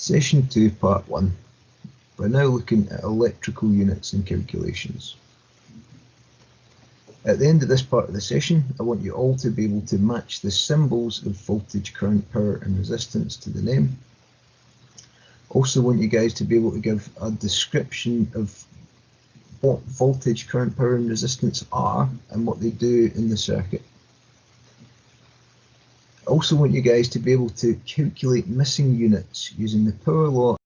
Session 2, Part 1. We're now looking at electrical units and calculations. At the end of this part of the session, I want you all to be able to match the symbols of voltage, current, power and resistance to the name. Also want you guys to be able to give a description of what voltage, current, power and resistance are and what they do in the circuit. I also want you guys to be able to calculate missing units using the power law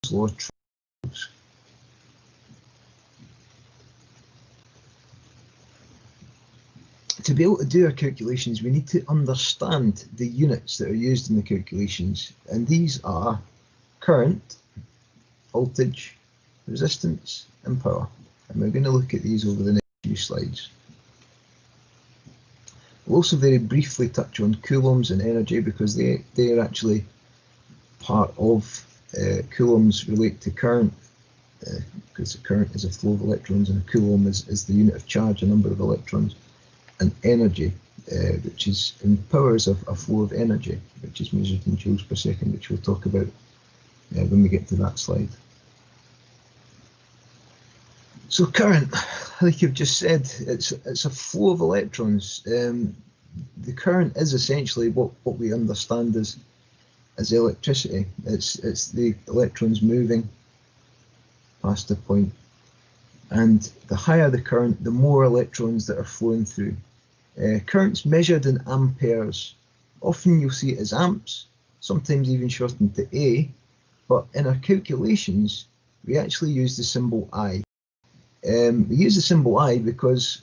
and law triangles. To be able to do our calculations, we need to understand the units that are used in the calculations, and these are current, voltage, resistance and power. And we're going to look at these over the next few slides. We'll also very briefly touch on coulombs and energy because they are actually part of coulombs relate to current, because the current is a flow of electrons and a coulomb is the unit of charge, a number of electrons, and energy, which is in power is a flow of energy, which is measured in joules per second, which we'll talk about when we get to that slide. So current, like you've just said, it's a flow of electrons. The current is essentially what we understand as electricity. It's the electrons moving past a point, and the higher the current, the more electrons that are flowing through. Current's measured in amperes. Often you'll see it as amps, sometimes even shortened to A, but in our calculations we actually use the symbol I. We use the symbol I because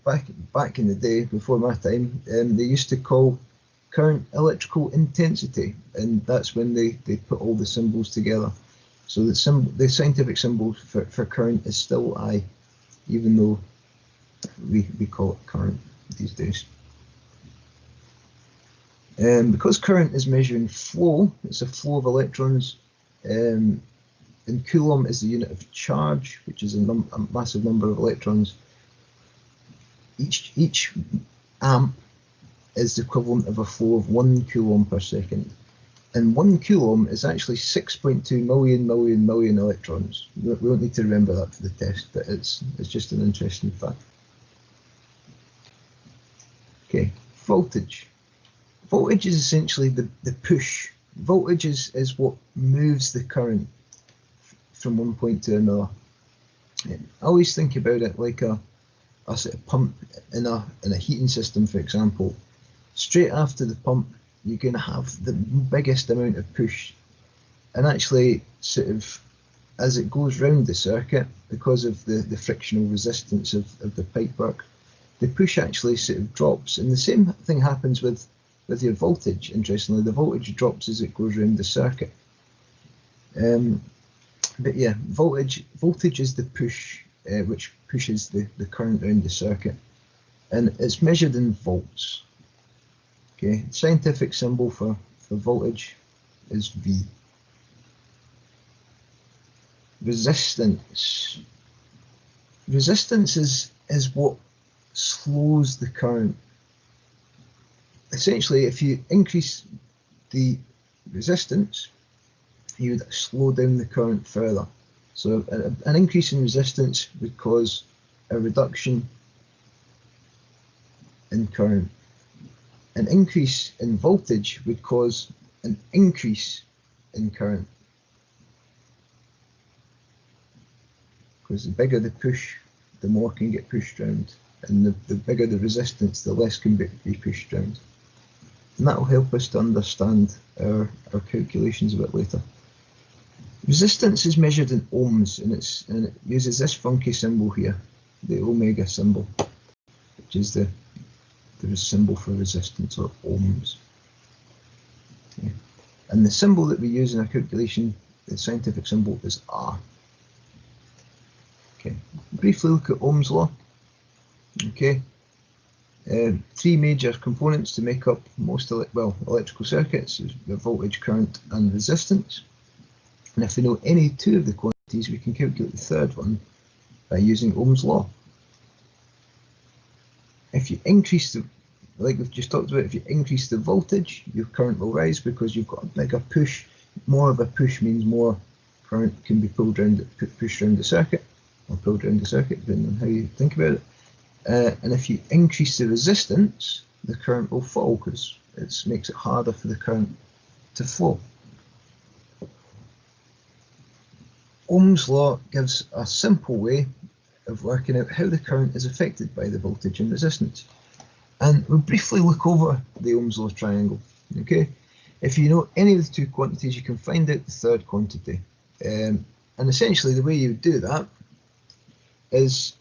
back in the day, before my time, they used to call current electrical intensity, and that's when they put all the symbols together. So the scientific symbol for current is still I, even though we call it current these days. Because current is measuring flow, it's a flow of electrons, and coulomb is the unit of charge, which is a massive number of electrons. Each amp is the equivalent of a flow of 1 coulomb per second. And 1 coulomb is actually 6.2 million electrons. We don't need to remember that for the test, but it's just an interesting fact. Okay, voltage. Voltage is essentially the push. Voltage is what moves the current from one point to another. I always think about it like a sort of pump in a heating system, for example. Straight after the pump, you're going to have the biggest amount of push, and actually sort of as it goes round the circuit, because of the frictional resistance of the pipework, the push actually sort of drops, and the same thing happens with your voltage. Interestingly, the voltage drops as it goes round the circuit. But yeah, voltage is the push, which pushes the current around the circuit, and it's measured in volts. Okay, scientific symbol for voltage is V. Resistance. Resistance is what slows the current. Essentially, if you increase the resistance, you would slow down the current further. So an increase in resistance would cause a reduction in current. An increase in voltage would cause an increase in current. Because the bigger the push, the more can get pushed around. And the bigger the resistance, the less can be pushed around. And that will help us to understand our calculations a bit later. Resistance is measured in ohms, and it uses this funky symbol here, the omega symbol, which is the symbol for resistance, or ohms. Okay. And the symbol that we use in our calculation, the scientific symbol, is R. Okay. Briefly look at Ohm's law. Okay. 3 major components to make up most electrical circuits: the voltage, current, and resistance. And if we know any 2 of the quantities, we can calculate the third one by using Ohm's law. If you increase like we've just talked about, if you increase the voltage, your current will rise because you've got a bigger push. more of a push means more current can be pushed around the circuit, or pulled around the circuit, depending on how you think about it. And if you increase the resistance, the current will fall because it makes it harder for the current to flow. Ohm's law gives a simple way of working out how the current is affected by the voltage and resistance. And we'll briefly look over the Ohm's law triangle. Okay, if you know any of the two quantities, you can find out the third quantity. And essentially the way you would do that is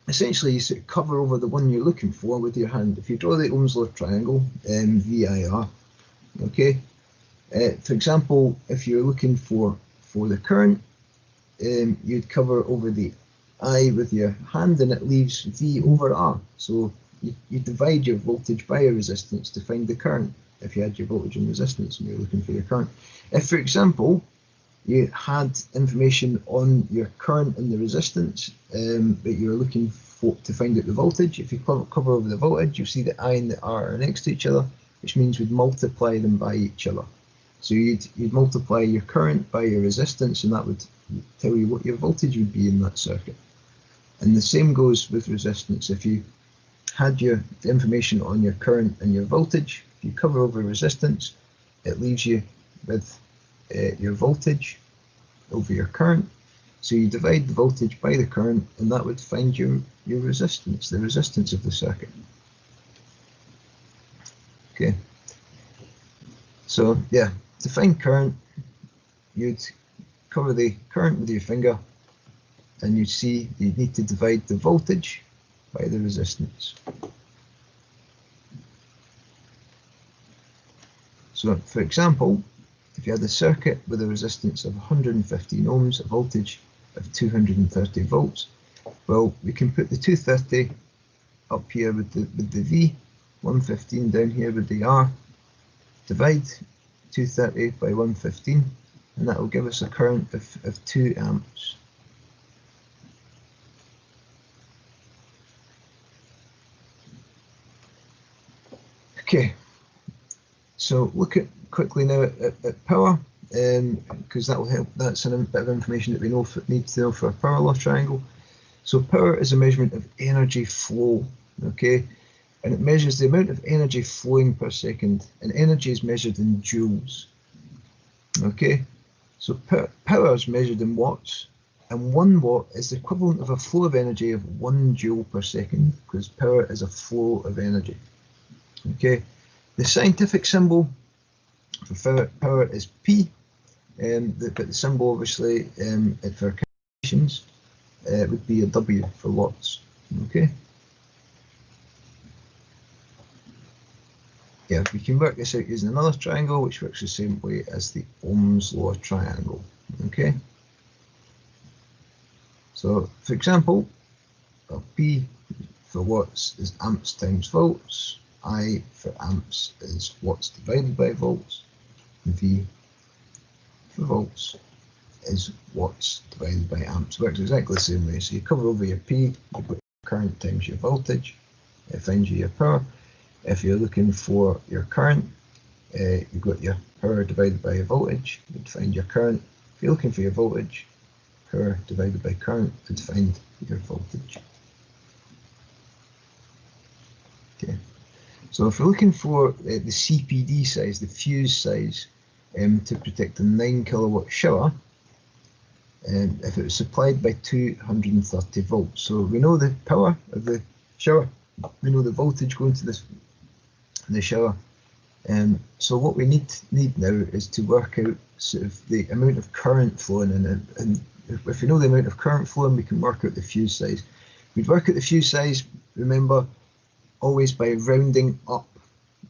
essentially you sort of cover over the one you're looking for with your hand. If you draw the Ohm's law triangle, VIR, okay, for example, if you're looking for the current, you'd cover over the I with your hand and it leaves V over R. So you divide your voltage by your resistance to find the current if you had your voltage and resistance and you're looking for your current. If, for example, you had information on your current and the resistance, but you're looking to find out the voltage, if you cover over the voltage, you'll see the I and the R are next to each other, which means we'd multiply them by each other. So you'd multiply your current by your resistance, and that would tell you what your voltage would be in that circuit. And the same goes with resistance. If you had the information on your current and your voltage, if you cover over resistance, it leaves you with your voltage over your current. So you divide the voltage by the current, and that would find your resistance, the resistance of the circuit. Okay. So yeah, to find current, you'd cover the current with your finger, and you'd see you need to divide the voltage by the resistance. So for example, if you had a circuit with a resistance of 115 ohms, a voltage of 230 volts, well, we can put the 230 up here with the V, 115 down here with the R, divide 230 by 115, and that will give us a current of 2 amps. Okay, so look at quickly now at power, because that will help. That's a bit of information that we need to know for a power law triangle. So power is a measurement of energy flow, okay, and it measures the amount of energy flowing per second, and energy is measured in joules. Okay, so power is measured in watts, and 1 watt is the equivalent of a flow of energy of 1 joule per second, because power is a flow of energy. Okay, the scientific symbol for power is P, but the symbol obviously for calculations would be a W for watts. Okay. Yeah, we can work this out using another triangle, which works the same way as the Ohm's law triangle. Okay. So, for example, P for watts is amps times volts. I for amps is watts divided by volts. V for volts is watts divided by amps. Works exactly the same way. So you cover over your P, you put your current times your voltage, it finds you your power. If you're looking for your current, you've got your power divided by your voltage, you'd find your current. If you're looking for your voltage, power divided by current, you'd find your voltage. Okay. So if we're looking for the CPD size, the fuse size, to protect a 9 kilowatt shower, if it was supplied by 230 volts. So we know the power of the shower, we know the voltage going to the shower. So what we need now is to work out sort of the amount of current flowing in it. And if we know the amount of current flowing, we can work out the fuse size. We'd work out the fuse size, remember, always by rounding up.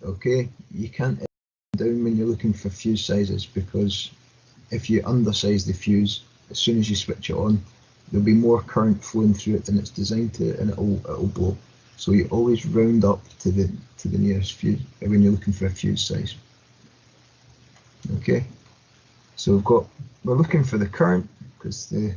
Okay, you can't down when you're looking for fuse sizes, because if you undersize the fuse, as soon as you switch it on, there'll be more current flowing through it than it's designed to, and it'll blow. So you always round up to the nearest fuse when you're looking for a fuse size. Okay, so we're looking for the current because the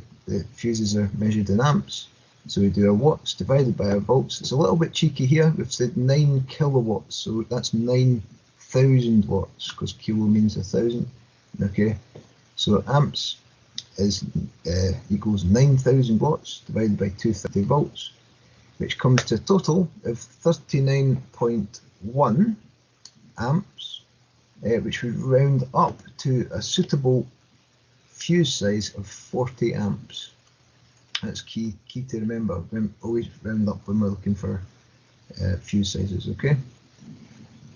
fuses are measured in amps. So we do our watts divided by our volts. It's a little bit cheeky here. We've said 9 kilowatts, so that's 9,000 watts, because kilo means 1,000. Okay, so amps is equals 9,000 watts divided by 230 volts, which comes to a total of 39.1 amps, which would round up to a suitable fuse size of 40 amps. That's key to remember. Always round up when we're looking for fuse sizes, okay?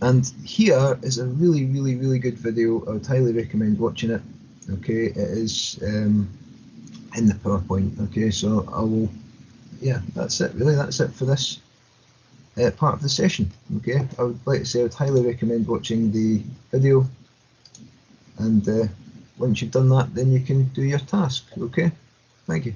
And here is a really good video. I would highly recommend watching it. Okay, it is in the PowerPoint. Okay, so I will, yeah, that's it really. That's it for this part of the session. Okay, I would like to say I would highly recommend watching the video, and once you've done that, then you can do your task. Okay, thank you.